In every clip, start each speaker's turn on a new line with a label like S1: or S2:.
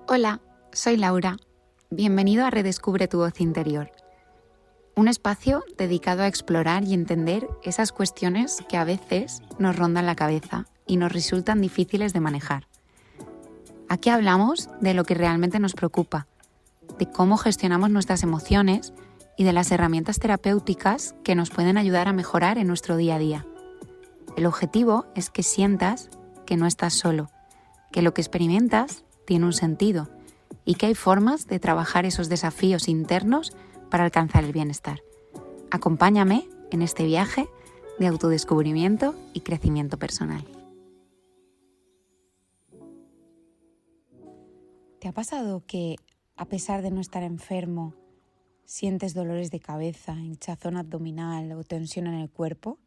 S1: Hola, soy Laura. Bienvenido a Redescubre tu voz interior. Un espacio dedicado a explorar y entender esas cuestiones que a veces nos rondan la cabeza y nos resultan difíciles de manejar. Aquí hablamos de lo que realmente nos preocupa, de cómo gestionamos nuestras emociones y de las herramientas terapéuticas que nos pueden ayudar a mejorar en nuestro día a día. El objetivo es que sientas que no estás solo, que lo que experimentas tiene un sentido y que hay formas de trabajar esos desafíos internos para alcanzar el bienestar. Acompáñame en este viaje de autodescubrimiento y crecimiento personal. ¿Te ha pasado que, a pesar de no estar enfermo, sientes dolores de cabeza, hinchazón abdominal o tensión en el cuerpo?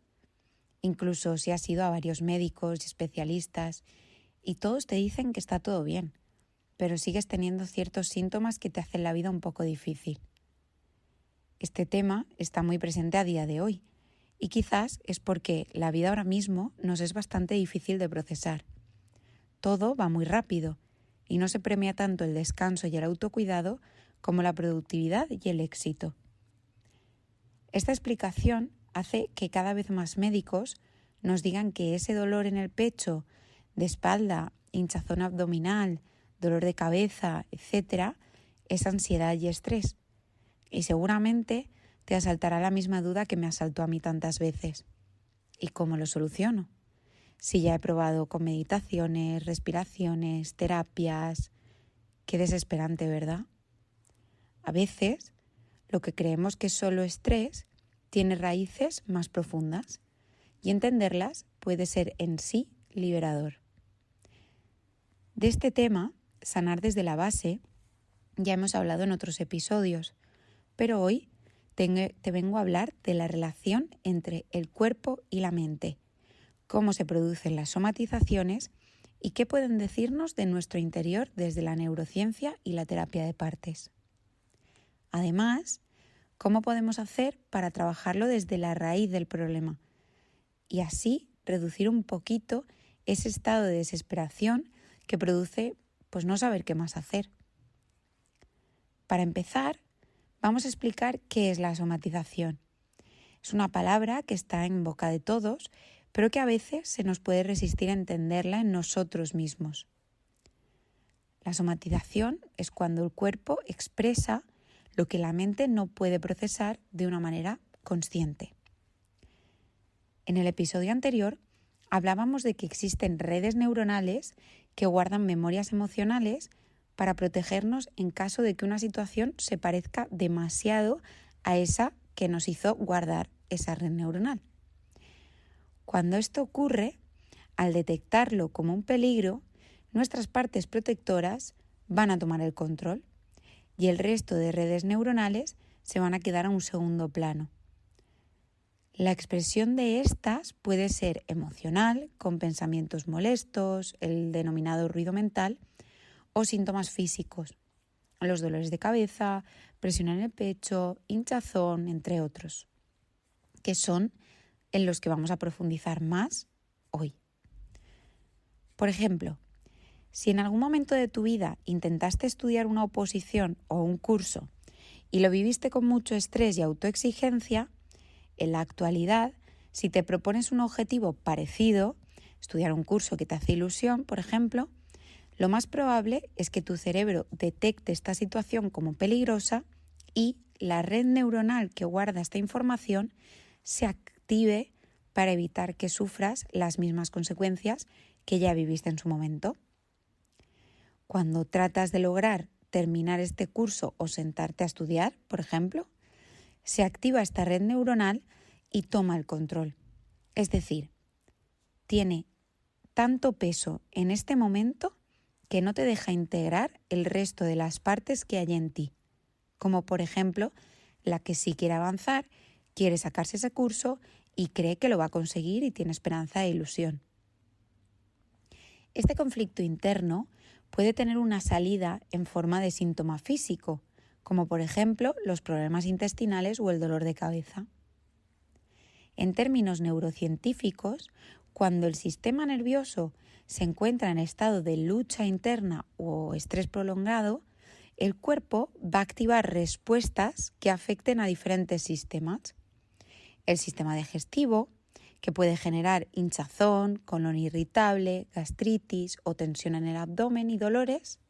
S1: Incluso si has ido a varios médicos y especialistas y todos te dicen que está todo bien, pero sigues teniendo ciertos síntomas que te hacen la vida un poco difícil. Este tema está muy presente a día de hoy y quizás es porque la vida ahora mismo nos es bastante difícil de procesar. Todo va muy rápido y no se premia tanto el descanso y el autocuidado como la productividad y el éxito. Esta explicación hace que cada vez más médicos nos digan que ese dolor en el pecho, de espalda, hinchazón abdominal, dolor de cabeza, etc., es ansiedad y estrés. Y seguramente te asaltará la misma duda que me asaltó a mí tantas veces. ¿Y cómo lo soluciono? Si ya he probado con meditaciones, respiraciones, terapias. Qué desesperante, ¿verdad? A veces, lo que creemos que es solo estrés tiene raíces más profundas y entenderlas puede ser en sí liberador. De este tema, sanar desde la base, ya hemos hablado en otros episodios, pero hoy te vengo a hablar de la relación entre el cuerpo y la mente, cómo se producen las somatizaciones y qué pueden decirnos de nuestro interior desde la neurociencia y la terapia de partes. Además, cómo podemos hacer para trabajarlo desde la raíz del problema y así reducir un poquito ese estado de desesperación que produce no saber qué más hacer. Para empezar, vamos a explicar qué es la somatización. Es una palabra que está en boca de todos, pero que a veces se nos puede resistir a entenderla en nosotros mismos. La somatización es cuando el cuerpo expresa lo que la mente no puede procesar de una manera consciente. En el episodio anterior hablábamos de que existen redes neuronales que guardan memorias emocionales para protegernos en caso de que una situación se parezca demasiado a esa que nos hizo guardar esa red neuronal. Cuando esto ocurre, al detectarlo como un peligro, nuestras partes protectoras van a tomar el control y el resto de redes neuronales se van a quedar a un segundo plano. La expresión de estas puede ser emocional, con pensamientos molestos, el denominado ruido mental, o síntomas físicos, los dolores de cabeza, presión en el pecho, hinchazón, entre otros, que son en los que vamos a profundizar más hoy. Por ejemplo, si en algún momento de tu vida intentaste estudiar una oposición o un curso y lo viviste con mucho estrés y autoexigencia, en la actualidad, si te propones un objetivo parecido, estudiar un curso que te hace ilusión, por ejemplo, lo más probable es que tu cerebro detecte esta situación como peligrosa y la red neuronal que guarda esta información se active para evitar que sufras las mismas consecuencias que ya viviste en su momento. Cuando tratas de lograr terminar este curso o sentarte a estudiar, por ejemplo, se activa esta red neuronal y toma el control. Es decir, tiene tanto peso en este momento que no te deja integrar el resto de las partes que hay en ti, como por ejemplo la que sí quiere avanzar, quiere sacarse ese curso y cree que lo va a conseguir y tiene esperanza e ilusión. Este conflicto interno puede tener una salida en forma de síntoma físico, como por ejemplo los problemas intestinales o el dolor de cabeza. En términos neurocientíficos, cuando el sistema nervioso se encuentra en estado de lucha interna o estrés prolongado, el cuerpo va a activar respuestas que afecten a diferentes sistemas. El sistema digestivo, que puede generar hinchazón, colon irritable, gastritis o tensión en el abdomen y dolores.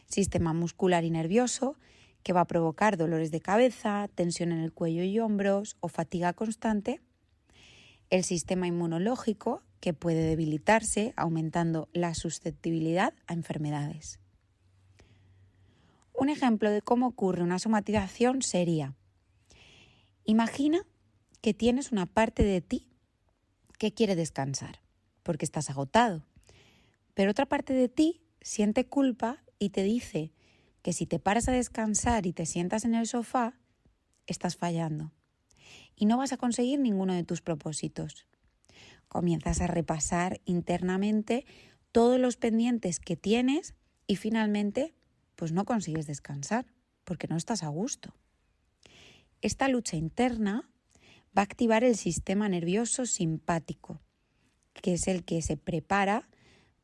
S1: Sistema muscular y nervioso, que va a provocar dolores de cabeza, tensión en el cuello y hombros o fatiga constante. El sistema inmunológico, que puede debilitarse, aumentando la susceptibilidad a enfermedades. Un ejemplo de cómo ocurre una somatización sería: imagina que tienes una parte de ti que quiere descansar porque estás agotado, pero otra parte de ti siente culpa y te dice que si te paras a descansar y te sientas en el sofá, estás fallando y no vas a conseguir ninguno de tus propósitos. Comienzas a repasar internamente todos los pendientes que tienes y finalmente pues no consigues descansar porque no estás a gusto. Esta lucha interna va a activar el sistema nervioso simpático, que es el que se prepara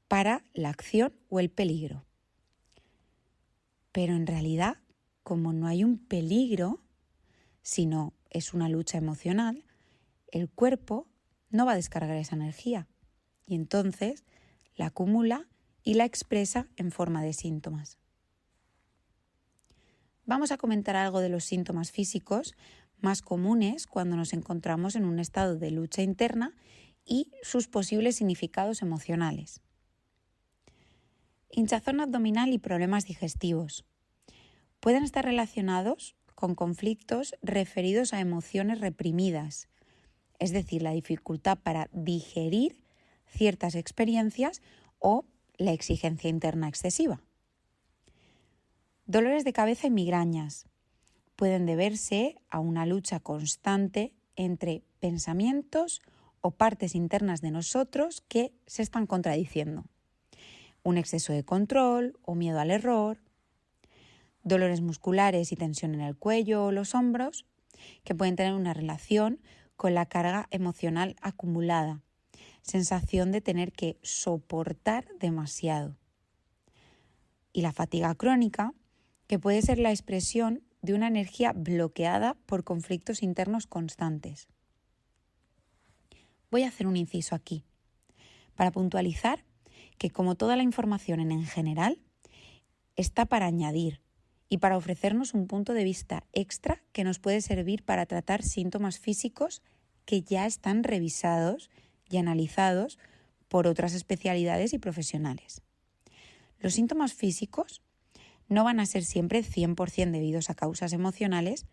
S1: para la acción o el peligro. Pero en realidad, como no hay un peligro, sino es una lucha emocional, el cuerpo no va a descargar esa energía y entonces la acumula y la expresa en forma de síntomas. Vamos a comentar algo de los síntomas físicos más comunes cuando nos encontramos en un estado de lucha interna y sus posibles significados emocionales. Hinchazón abdominal y problemas digestivos. Pueden estar relacionados con conflictos referidos a emociones reprimidas, es decir, la dificultad para digerir ciertas experiencias o la exigencia interna excesiva. Dolores de cabeza y migrañas pueden deberse a una lucha constante entre pensamientos o partes internas de nosotros que se están contradiciendo. Un exceso de control o miedo al error. Dolores musculares y tensión en el cuello o los hombros, que pueden tener una relación con la carga emocional acumulada, sensación de tener que soportar demasiado. Y la fatiga crónica, que puede ser la expresión de una energía bloqueada por conflictos internos constantes. Voy a hacer un inciso aquí, para puntualizar que como toda la información en general, está para añadir y para ofrecernos un punto de vista extra que nos puede servir para tratar síntomas físicos que ya están revisados y analizados por otras especialidades y profesionales. Los síntomas físicos no van a ser siempre 100% debidos a causas emocionales,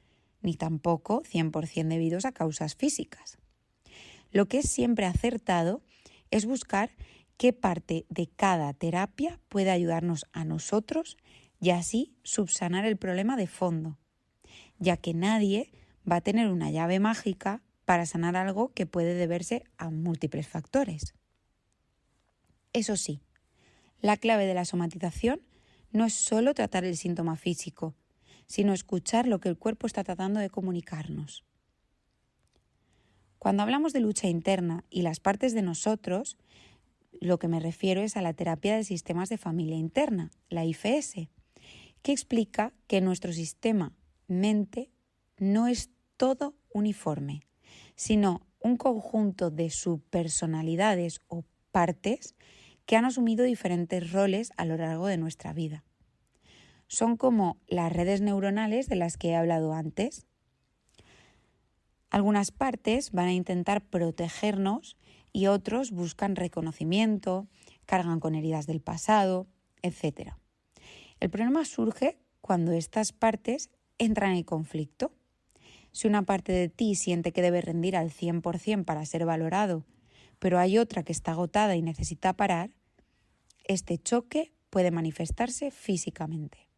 S1: ni tampoco 100% debidos a causas físicas. Lo que es siempre acertado es buscar qué parte de cada terapia puede ayudarnos a nosotros y así subsanar el problema de fondo, ya que nadie va a tener una llave mágica para sanar algo que puede deberse a múltiples factores. Eso sí, la clave de la somatización no es solo tratar el síntoma físico, sino escuchar lo que el cuerpo está tratando de comunicarnos. Cuando hablamos de lucha interna y las partes de nosotros, lo que me refiero es a la terapia de sistemas de familia interna, la IFS, que explica que nuestro sistema mente no es todo uniforme, sino un conjunto de subpersonalidades o partes que han asumido diferentes roles a lo largo de nuestra vida. Son como las redes neuronales de las que he hablado antes. Algunas partes van a intentar protegernos y otros buscan reconocimiento, cargan con heridas del pasado, etc. El problema surge cuando estas partes entran en conflicto. Si una parte de ti siente que debe rendir al 100% para ser valorado, pero hay otra que está agotada y necesita parar, este choque puede manifestarse físicamente.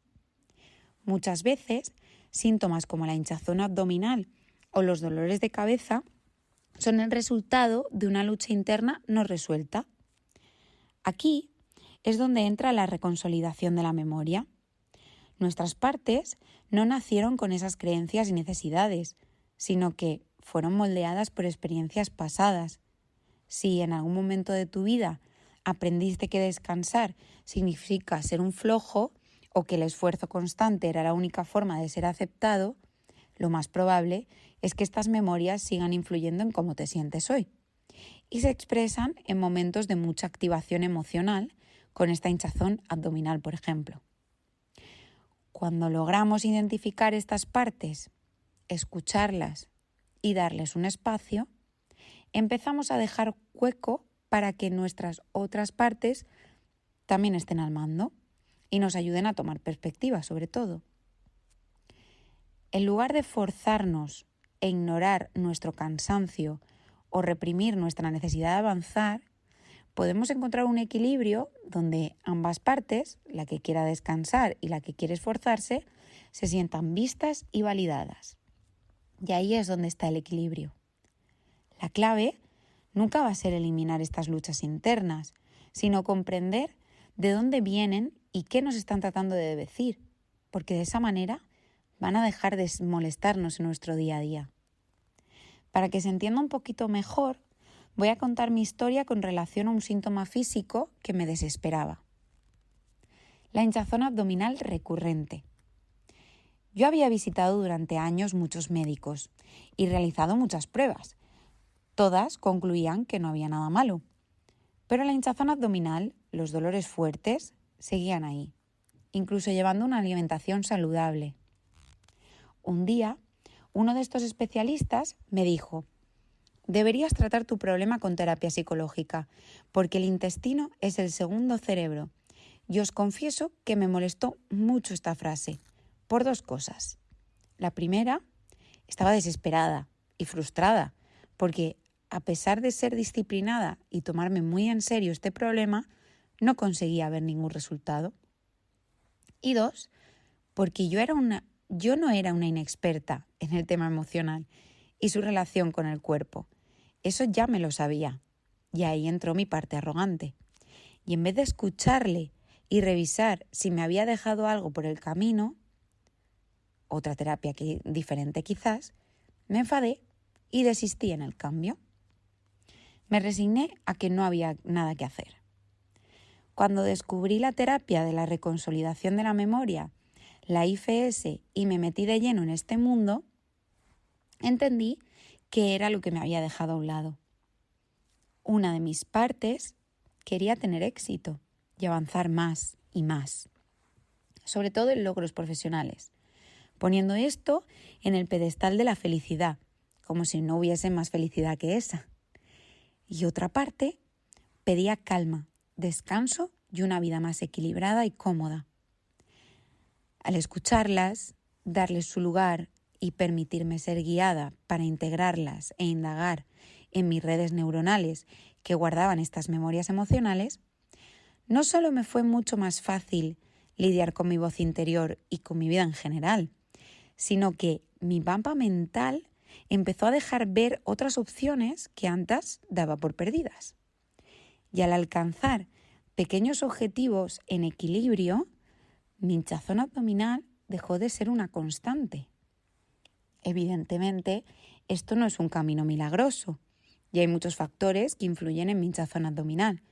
S1: Muchas veces, síntomas como la hinchazón abdominal o los dolores de cabeza son el resultado de una lucha interna no resuelta. Aquí es donde entra la reconsolidación de la memoria. Nuestras partes no nacieron con esas creencias y necesidades, sino que fueron moldeadas por experiencias pasadas. Si en algún momento de tu vida aprendiste que descansar significa ser un flojo o que el esfuerzo constante era la única forma de ser aceptado, lo más probable es que estas memorias sigan influyendo en cómo te sientes hoy y se expresan en momentos de mucha activación emocional, con esta hinchazón abdominal, por ejemplo. Cuando logramos identificar estas partes, escucharlas y darles un espacio, empezamos a dejar hueco para que nuestras otras partes también estén al mando y nos ayuden a tomar perspectiva, sobre todo. En lugar de forzarnos e ignorar nuestro cansancio o reprimir nuestra necesidad de avanzar, podemos encontrar un equilibrio donde ambas partes, la que quiera descansar y la que quiere esforzarse, se sientan vistas y validadas. Y ahí es donde está el equilibrio. La clave nunca va a ser eliminar estas luchas internas, sino comprender de dónde vienen y qué nos están tratando de decir, porque de esa manera van a dejar de molestarnos en nuestro día a día. Para que se entienda un poquito mejor, voy a contar mi historia con relación a un síntoma físico que me desesperaba. La hinchazón abdominal recurrente. Yo había visitado durante años muchos médicos y realizado muchas pruebas. Todas concluían que no había nada malo. Pero la hinchazón abdominal, los dolores fuertes, seguían ahí, incluso llevando una alimentación saludable. Un día, uno de estos especialistas me dijo: deberías tratar tu problema con terapia psicológica, porque el intestino es el segundo cerebro. Y os confieso que me molestó mucho esta frase, por dos cosas. La primera, estaba desesperada y frustrada, porque a pesar de ser disciplinada y tomarme muy en serio este problema, no conseguía ver ningún resultado. Y dos, porque yo no era una inexperta en el tema emocional y su relación con el cuerpo. Eso ya me lo sabía. Y ahí entró mi parte arrogante. Y en vez de escucharle y revisar si me había dejado algo por el camino, otra terapia diferente quizás, me enfadé y desistí en el cambio. Me resigné a que no había nada que hacer. Cuando descubrí la terapia de la reconsolidación de la memoria, la IFS, y me metí de lleno en este mundo, entendí que era lo que me había dejado a un lado. Una de mis partes quería tener éxito y avanzar más y más, sobre todo en logros profesionales, poniendo esto en el pedestal de la felicidad, como si no hubiese más felicidad que esa. Y otra parte pedía calma, descanso y una vida más equilibrada y cómoda. Al escucharlas, darles su lugar y permitirme ser guiada para integrarlas e indagar en mis redes neuronales que guardaban estas memorias emocionales, no solo me fue mucho más fácil lidiar con mi voz interior y con mi vida en general, sino que mi mapa mental empezó a dejar ver otras opciones que antes daba por perdidas. Y al alcanzar pequeños objetivos en equilibrio, mi hinchazón abdominal dejó de ser una constante. Evidentemente, esto no es un camino milagroso y hay muchos factores que influyen en mi hinchazón abdominal.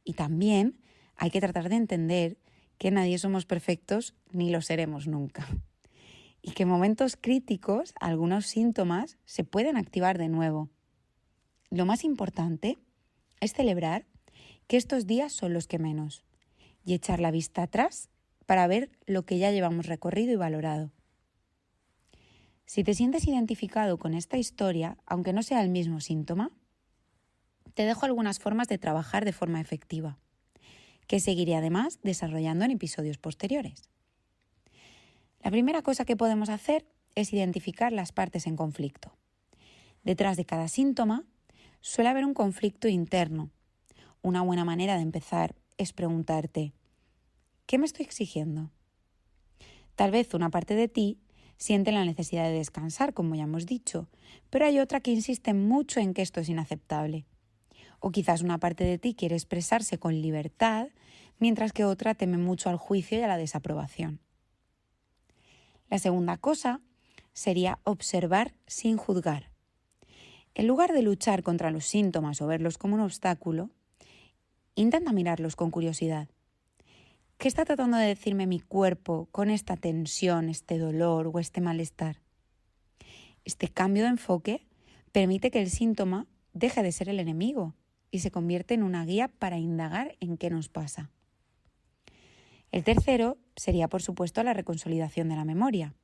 S1: Y también hay que tratar de entender que nadie somos perfectos ni lo seremos nunca. Y que en momentos críticos algunos síntomas se pueden activar de nuevo. Lo más importante es celebrar que estos días son los que menos y echar la vista atrás para ver lo que ya llevamos recorrido y valorado. Si te sientes identificado con esta historia, aunque no sea el mismo síntoma, te dejo algunas formas de trabajar de forma efectiva, que seguiré además desarrollando en episodios posteriores. La primera cosa que podemos hacer es identificar las partes en conflicto. Detrás de cada síntoma suele haber un conflicto interno. Una buena manera de empezar es preguntarte: ¿qué me estoy exigiendo? Tal vez una parte de ti siente la necesidad de descansar, como ya hemos dicho, pero hay otra que insiste mucho en que esto es inaceptable. O quizás una parte de ti quiere expresarse con libertad, mientras que otra teme mucho al juicio y a la desaprobación. La segunda cosa sería observar sin juzgar. En lugar de luchar contra los síntomas o verlos como un obstáculo, intenta mirarlos con curiosidad. ¿Qué está tratando de decirme mi cuerpo con esta tensión, este dolor o este malestar? Este cambio de enfoque permite que el síntoma deje de ser el enemigo y se convierte en una guía para indagar en qué nos pasa. El tercero sería, por supuesto, la reconsolidación de la memoria.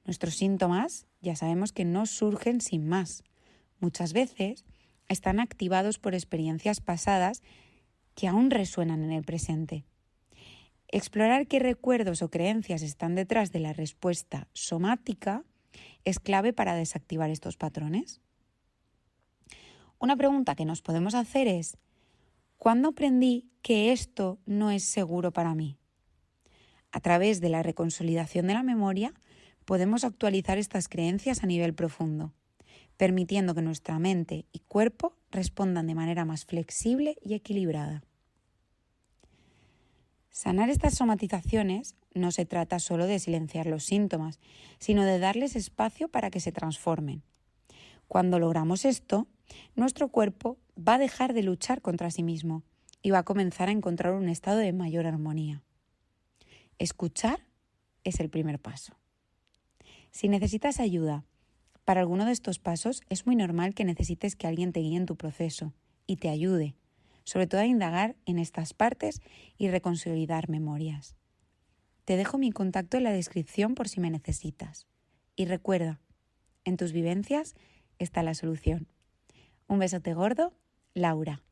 S1: Nuestros síntomas ya sabemos que no surgen sin más. Muchas veces están activados por experiencias pasadas que aún resuenan en el presente. Explorar qué recuerdos o creencias están detrás de la respuesta somática es clave para desactivar estos patrones. Una pregunta que nos podemos hacer es: ¿cuándo aprendí que esto no es seguro para mí? A través de la reconsolidación de la memoria podemos actualizar estas creencias a nivel profundo, permitiendo que nuestra mente y cuerpo respondan de manera más flexible y equilibrada. Sanar estas somatizaciones no se trata solo de silenciar los síntomas, sino de darles espacio para que se transformen. Cuando logramos esto, nuestro cuerpo va a dejar de luchar contra sí mismo y va a comenzar a encontrar un estado de mayor armonía. Escuchar es el primer paso. Si necesitas ayuda para alguno de estos pasos, es muy normal que necesites que alguien te guíe en tu proceso y te ayude, sobre todo a indagar en estas partes y reconsolidar memorias. Te dejo mi contacto en la descripción por si me necesitas. Y recuerda, en tus vivencias está la solución. Un besote gordo, Laura.